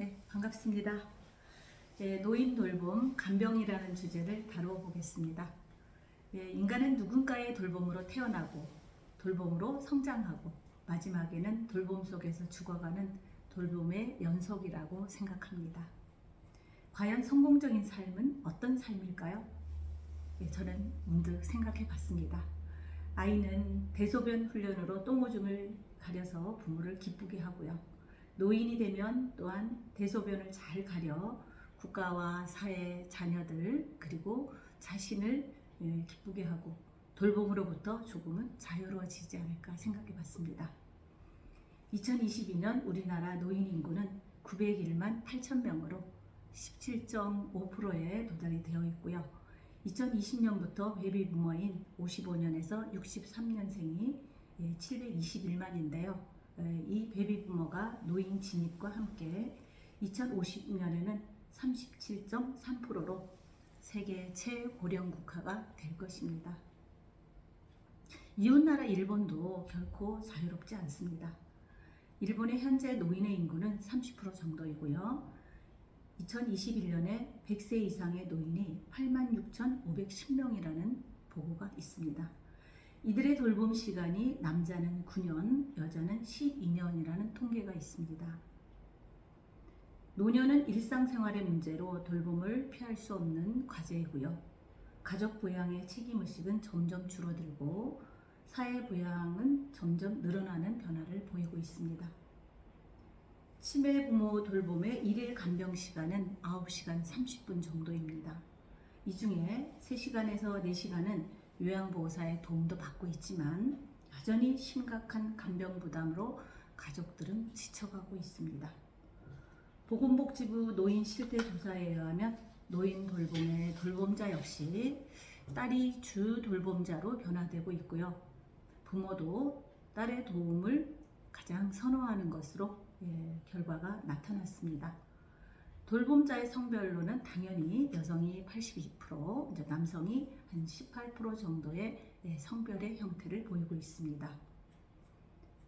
네, 반갑습니다. 노인 돌봄 간병이라는 주제를 다루어 보겠습니다. 인간은 누군가의 돌봄으로 태어나고 돌봄으로 성장하고 마지막에는 돌봄 속에서 죽어가는 돌봄의 연속이라고 생각합니다. 과연 성공적인 삶은 어떤 삶일까요? 저는 문득 생각해 봤습니다. 아이는 대소변 훈련으로 똥오줌을 가려서 부모를 기쁘게 하고요. 노인이 되면 또한 대소변을 잘 가려 국가와 사회, 자녀들 그리고 자신을 기쁘게 하고 돌봄으로부터 조금은 자유로워지지 않을까 생각해 봤습니다. 2022년 우리나라 노인 인구는 901만 8천 명으로 17.5%에 도달이 되어 있고요. 2020년부터 베이비부머인 55년에서 63년생이 721만인데요. 이 베이비부머가 노인 진입과 함께 2050년에는 37.3%로 세계 최고령 국가가 될 것입니다. 이웃나라 일본도 결코 자유롭지 않습니다. 일본의 현재 노인의 인구는 30% 정도이고요. 2021년에 100세 이상의 노인이 86,510명이라는 보고가 있습니다. 이들의 돌봄 시간이 남자는 9년, 여자는 12년이라는 통계가 있습니다. 노년은 일상생활의 문제로 돌봄을 피할 수 없는 과제이고요. 가족 부양의 책임의식은 점점 줄어들고 사회 부양은 점점 늘어나는 변화를 보이고 있습니다. 치매 부모 돌봄의 일일 간병 시간은 9시간 30분 정도입니다. 이 중에 3시간에서 4시간은 요양보호사의 도움도 받고 있지만 여전히 심각한 간병 부담으로 가족들은 지쳐가고 있습니다. 보건복지부 노인 실태 조사에 의하면 노인 돌봄의 돌봄자 역시 딸이 주 돌봄자로 변화되고 있고요. 부모도 딸의 도움을 가장 선호하는 것으로 결과가 나타났습니다. 돌봄자의 성별로는 당연히 여성이 82%, 남성이 한 18% 정도의 성별의 형태를 보이고 있습니다.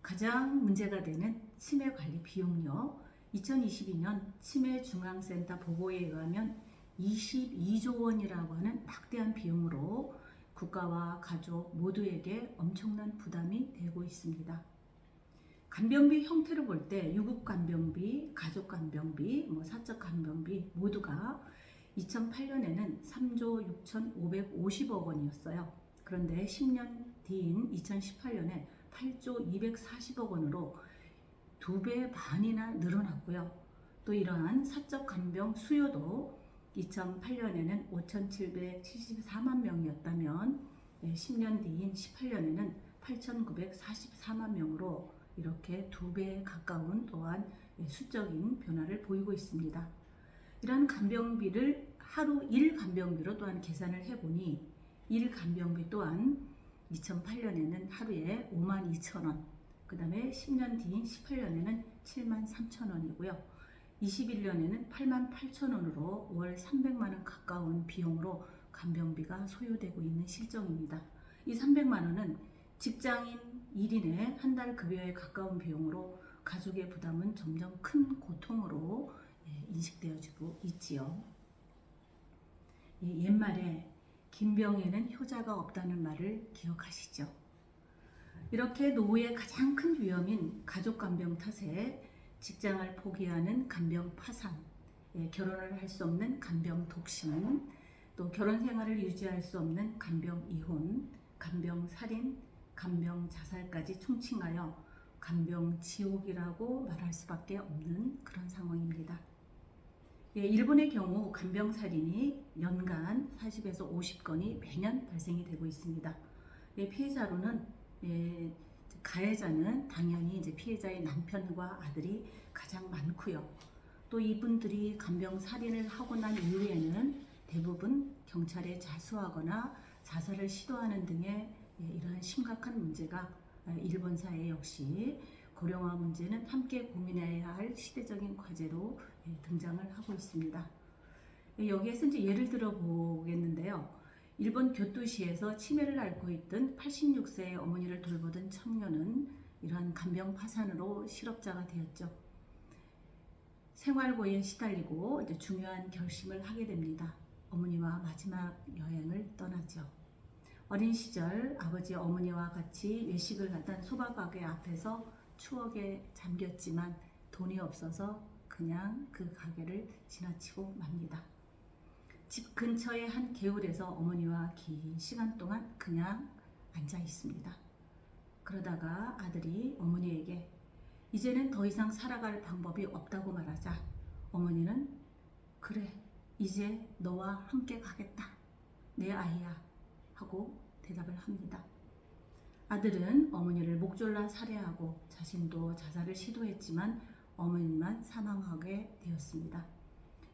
가장 문제가 되는 치매 관리 비용요. 2022년 치매중앙센터 보고에 의하면 22조 원이라고 하는 막대한 비용으로 국가와 가족 모두에게 엄청난 부담이 되고 있습니다. 간병비 형태를 볼 때 유급 간병비, 가족 간병비, 사적 간병비 모두가 2008년에는 3조 6,550억 원이었어요. 그런데 10년 뒤인 2018년에 8조 240억 원으로 2배 반이나 늘어났고요. 또 이러한 사적 간병 수요도 2008년에는 5,774만 명이었다면 10년 뒤인 18년에는 8,944만 명으로 이렇게 2배에 가까운 또한 수적인 변화를 보이고 있습니다. 이러한 간병비를 하루 1간병비로 또한 계산을 해보니 1간병비 또한 2008년에는 하루에 52,000원, 그 다음에 10년 뒤인 18년에는 73,000원이고요. 21년에는 88,000원으로 월 300만원 가까운 비용으로 간병비가 소요되고 있는 실정입니다. 이 300만원은 직장인 1인의 한 달 급여에 가까운 비용으로 가족의 부담은 점점 큰 고통으로 인식되어지고 있지요. 옛말에 김병에는 효자가 없다는 말을 기억하시죠? 이렇게 노후의 가장 큰 위험인 가족 간병 탓에 직장을 포기하는 간병 파산, 결혼을 할 수 없는 간병 독신, 또 결혼 생활을 유지할 수 없는 간병 이혼, 간병 살인, 간병 자살까지 총칭하여 간병 지옥이라고 말할 수밖에 없는 그런 상황입니다. 일본의 경우 간병 살인이 연간 40에서 50건이 매년 발생이 되고 있습니다. 피해자로는 가해자는 당연히 이제 피해자의 남편과 아들이 가장 많고요. 또 이분들이 간병 살인을 하고 난 이후에는 대부분 경찰에 자수하거나 자살을 시도하는 등의 이러한 심각한 문제가 일본 사회 역시 고령화 문제는 함께 고민해야 할 시대적인 과제로 등장을 하고 있습니다. 여기에서 이제 예를 들어 보겠는데요. 일본 교토시에서 치매를 앓고 있던 86세의 어머니를 돌보던 청년은 이러한 간병 파산으로 실업자가 되었죠. 생활고에 시달리고 이제 중요한 결심을 하게 됩니다. 어머니와 마지막 여행을 떠나죠. 어린 시절 아버지 어머니와 같이 외식을 하던 소바가게 앞에서 추억에 잠겼지만 돈이 없어서 그냥 그 가게를 지나치고 맙니다. 집 근처의 한 개울에서 어머니와 긴 시간 동안 그냥 앉아 있습니다. 그러다가 아들이 어머니에게 이제는 더 이상 살아갈 방법이 없다고 말하자 어머니는 그래, 이제 너와 함께 가겠다. 내 아이야. 하고 대답을 합니다. 아들은 어머니를 목졸라 살해하고 자신도 자살을 시도했지만 어머니만 사망하게 되었습니다.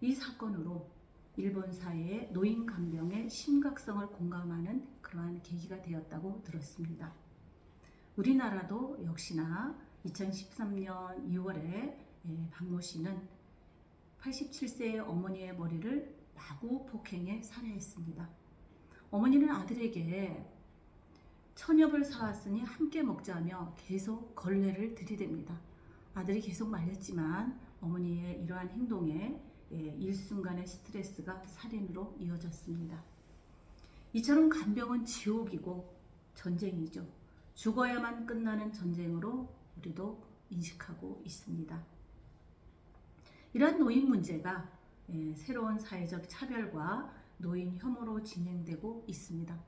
이 사건으로 일본 사회의 노인 간병의 심각성을 공감하는 그러한 계기가 되었다고 들었습니다. 우리나라도 역시나 2013년 2월에 박모 씨는 87세의 어머니의 머리를 마구 폭행해 살해했습니다. 어머니는 아들에게 천엽을 사왔으니 함께 먹자며 계속 걸레를 들이댑니다. 아들이 계속 말렸지만 어머니의 이러한 행동에 일순간의 스트레스가 살인으로 이어졌습니다. 이처럼 간병은 지옥이고 전쟁이죠. 죽어야만 끝나는 전쟁으로 우리도 인식하고 있습니다. 이러한 노인 문제가 새로운 사회적 차별과 노인 혐오로 진행되고 있습니다.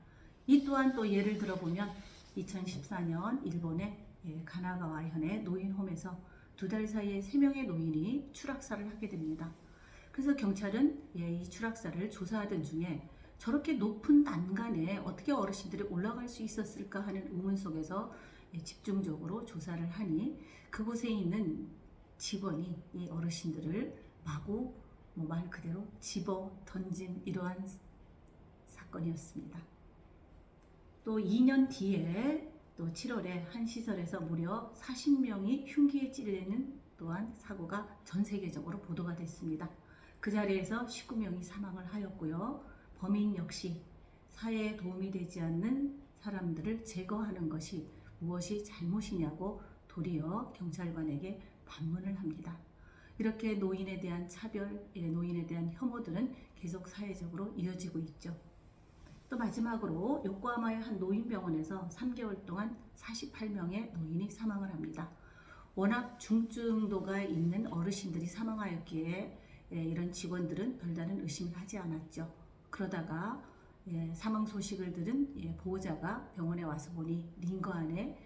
이 또한 또 예를 들어보면 2014년 일본의 가나가와 현의 노인홈에서 2달 사이에 3명의 노인이 추락사를 하게 됩니다. 그래서 경찰은 이 추락사를 조사하던 중에 저렇게 높은 난간에 어떻게 어르신들이 올라갈 수 있었을까 하는 의문 속에서 집중적으로 조사를 하니 그곳에 있는 직원이 이 어르신들을 마구 말 그대로 집어 던진 이러한 사건이었습니다. 또 2년 뒤에 또 7월에 한 시설에서 무려 40명이 흉기에 찔리는 또한 사고가 전 세계적으로 보도가 됐습니다. 그 자리에서 19명이 사망을 하였고요. 범인 역시 사회에 도움이 되지 않는 사람들을 제거하는 것이 무엇이 잘못이냐고 도리어 경찰관에게 반문을 합니다. 이렇게 노인에 대한 차별, 노인에 대한 혐오들은 계속 사회적으로 이어지고 있죠. 또 마지막으로 요코하마의 한 노인병원에서 3개월 동안 48명의 노인이 사망을 합니다. 워낙 중증도가 있는 어르신들이 사망하였기에 이런 직원들은 별다른 의심을 하지 않았죠. 그러다가 사망 소식을 들은 보호자가 병원에 와서 보니 링거 안에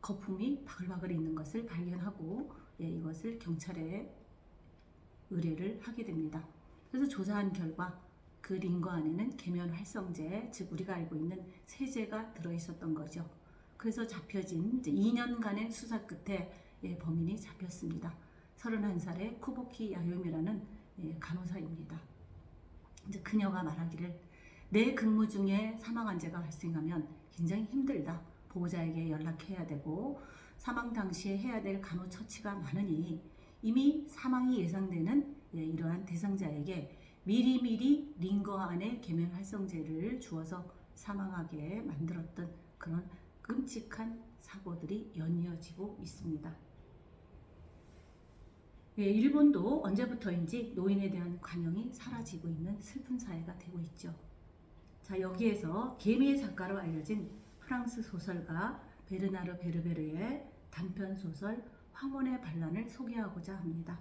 거품이 바글바글 있는 것을 발견하고 이것을 경찰에 의뢰를 하게 됩니다. 그래서 조사한 결과 그 링거 안에는 계면활성제, 즉 우리가 알고 있는 세제가 들어있었던 거죠. 그래서 잡혀진 2년간의 수사 끝에 범인이 잡혔습니다. 31살의 코보키 야요미라는 간호사입니다. 이제 그녀가 말하기를 내 근무 중에 사망환자가 발생하면 굉장히 힘들다. 보호자에게 연락해야 되고 사망 당시에 해야 될 간호 처치가 많으니 이미 사망이 예상되는 이러한 대상자에게 미리미리 링거 안에 계면활성제를 주어서 사망하게 만들었던 그런 끔찍한 사고들이 연이어지고 있습니다. 일본도 언제부터인지 노인에 대한 관용이 사라지고 있는 슬픈 사회가 되고 있죠. 자, 여기에서 개미의 작가로 알려진 프랑스 소설가 베르나르 베르베르의 단편 소설 황혼의 반란을 소개하고자 합니다.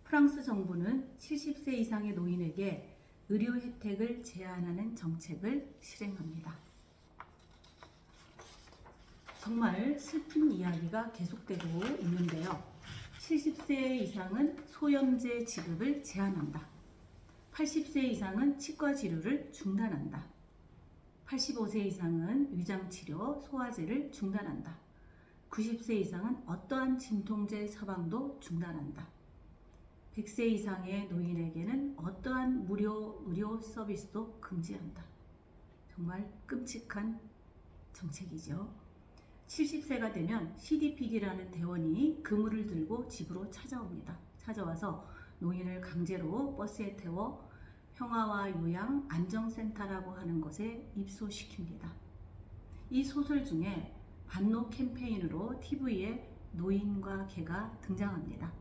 프랑스 정부는 70세 이상의 노인에게 의료 혜택을 제한하는 정책을 실행합니다. 정말 슬픈 이야기가 계속되고 있는데요. 70세 이상은 소염제 지급을 제한한다. 80세 이상은 치과 치료를 중단한다. 85세 이상은 위장치료, 소화제를 중단한다. 90세 이상은 어떠한 진통제 처방도 중단한다. 100세 이상의 노인에게는 어떠한 무료 의료 서비스도 금지한다. 정말 끔찍한 정책이죠. 70세가 되면 CDPD라는 대원이 그물을 들고 집으로 찾아옵니다. 찾아와서 노인을 강제로 버스에 태워 평화와 요양 안정센터라고 하는 곳에 입소시킵니다. 이 소설 중에 반노 캠페인으로 TV에 노인과 개가 등장합니다.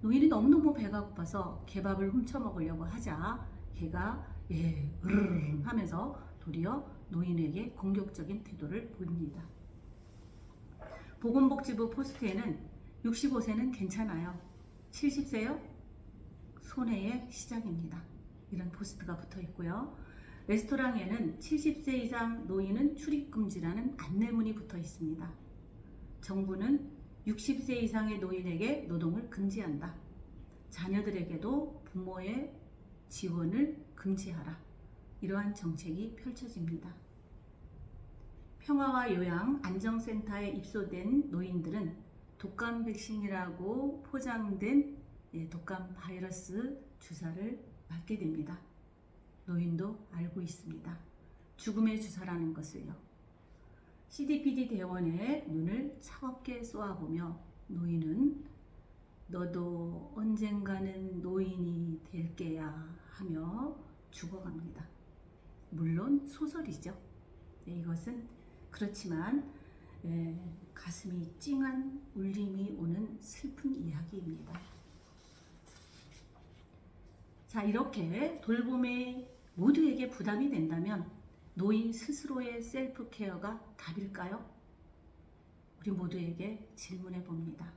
노인이 너무너무 배가 고파서 개밥을 훔쳐 먹으려고 하자 개가 으르르 하면서 도리어 노인에게 공격적인 태도를 보입니다. 보건복지부 포스트에는 65세는 괜찮아요. 70세요? 손해의 시작입니다. 이런 포스트가 붙어 있고요. 레스토랑에는 70세 이상 노인은 출입금지라는 안내문이 붙어 있습니다. 정부는 60세 이상의 노인에게 노동을 금지한다. 자녀들에게도 부모의 지원을 금지하라. 이러한 정책이 펼쳐집니다. 평화와 요양 안정센터에 입소된 노인들은 독감 백신이라고 포장된 독감 바이러스 주사를 맞게 됩니다. 노인도 알고 있습니다. 죽음의 주사라는 것을요. CDPD 대원의 눈을 차갑게 쏘아보며 노인은 너도 언젠가는 노인이 될 게야 하며 죽어갑니다. 물론 소설이죠. 이것은 그렇지만 가슴이 찡한 울림이 오는 슬픈 이야기입니다. 자, 이렇게 돌봄이 모두에게 부담이 된다면 노인 스스로의 셀프 케어가 답일까요? 우리 모두에게 질문해 봅니다.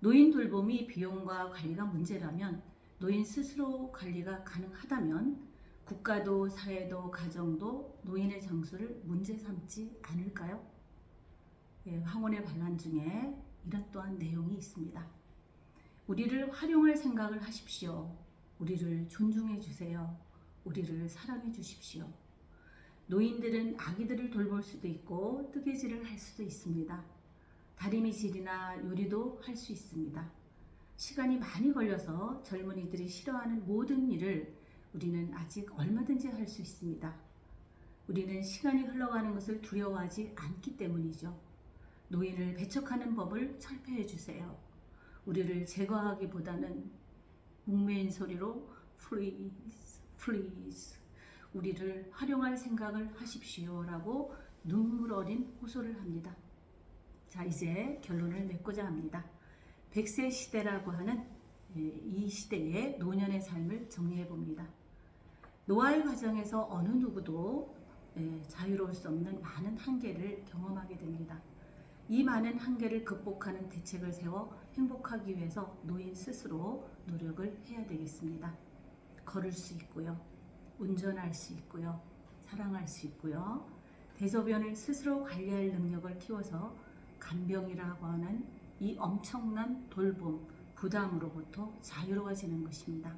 노인 돌봄이 비용과 관리가 문제라면 노인 스스로 관리가 가능하다면 국가도 사회도 가정도 노인의 장수를 문제 삼지 않을까요? 황혼의 반란 중에 이런 또한 내용이 있습니다. 우리를 활용할 생각을 하십시오. 우리를 존중해 주세요. 우리를 사랑해 주십시오. 노인들은 아기들을 돌볼 수도 있고 뜨개질을 할 수도 있습니다. 다리미질이나 요리도 할 수 있습니다. 시간이 많이 걸려서 젊은이들이 싫어하는 모든 일을 우리는 아직 얼마든지 할 수 있습니다. 우리는 시간이 흘러가는 것을 두려워하지 않기 때문이죠. 노인을 배척하는 법을 철폐해 주세요. 우리를 제거하기보다는 목매인 소리로 Please, please 우리를 활용할 생각을 하십시오 라고 눈물 어린 호소를 합니다. 자, 이제 결론을 맺고자 합니다. 100세 시대라고 하는 이 시대의 노년의 삶을 정리해 봅니다. 노화의 과정에서 어느 누구도 자유로울 수 없는 많은 한계를 경험하게 됩니다. 이 많은 한계를 극복하는 대책을 세워 행복하기 위해서 노인 스스로 노력을 해야 되겠습니다. 걸을 수 있고요. 운전할 수 있고요. 사랑할 수 있고요. 대소변을 스스로 관리할 능력을 키워서 간병이라고 하는 이 엄청난 돌봄, 부담으로부터 자유로워지는 것입니다.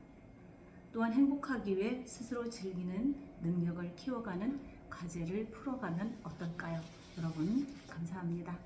또한 행복하기 위해 스스로 즐기는 능력을 키워가는 과제를 풀어가면 어떨까요? 여러분, 감사합니다.